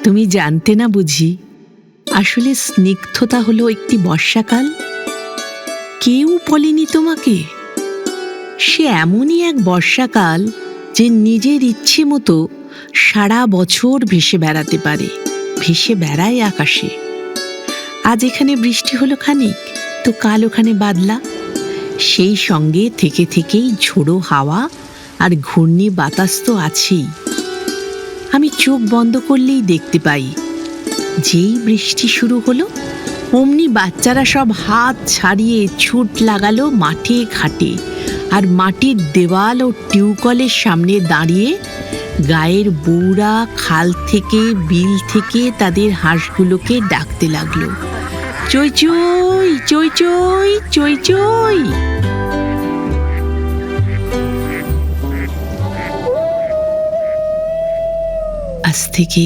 তুমি জানতে না বুঝি, আসলে স্নিগ্ধতা হলো একটি বর্ষাকাল? কেউ বলেনি তোমাকে? সে এমনই এক বর্ষাকাল যে নিজের ইচ্ছে মতো সারা বছর ভেসে বেড়াতে পারে, ভেসে বেড়ায় আকাশে। আজ এখানে বৃষ্টি হলো খানিক, তো কাল ওখানে বাদলা। সেই সঙ্গে থেকে থেকেই ঝোড়ো হাওয়া আর ঘূর্ণি বাতাস তো আছেই। আমি চোখ বন্ধ করলেই দেখতে পাই, যেই বৃষ্টি শুরু হলো অমনি বাচ্চারা সব হাত ছাড়িয়ে ছুট লাগালো মাঠে ঘাটে, আর মাটির দেওয়াল ও টিউকলের সামনে দাঁড়িয়ে গায়ের বউরা খাল থেকে বিল থেকে তাদের হাঁসগুলোকে ডাকতে লাগলো, চই চই চই চই চই চই। আজ থেকে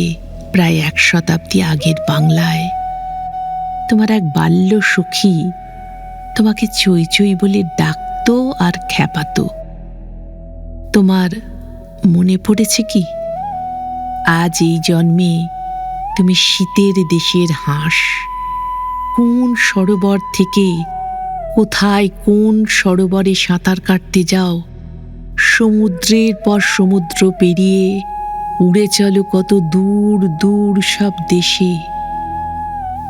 প্রায় 1 শতাব্দী আগের বাংলায় তোমার এক বাল্য সখী তোমাকে চই চই বলে ডাকতো আর খ্যাপাতো। তোমার মনে পড়েছে কি? আজ এই জন্মে তুমি শীতের দেশের হাঁস। কোন সরোবর থেকে কোথায় কোন সরোবরে সাঁতার কাটতে যাও, সমুদ্রের পর সমুদ্র পেরিয়ে উড়ে চলো কত দূর দূর সব দেশে।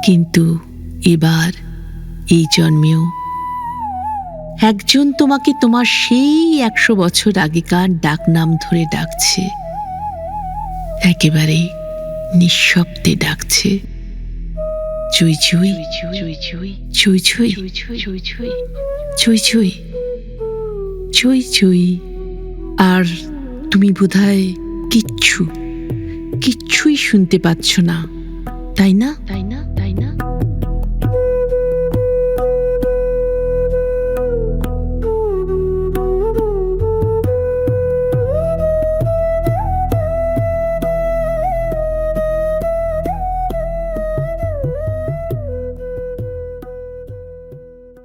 কিন্তু এবার এই জন্মেও একজন তোমাকে তোমার সেই 100 বছর আগেকার ডাকনাম ধরে ডাকছে, একেবারে নিঃশব্দে ডাকছে, চই চই চই চই চই চই চই চই চই চই। আর তুমি বোধহয় কিচ্ছুই শুনতে পাচ্ছ না, তাই না?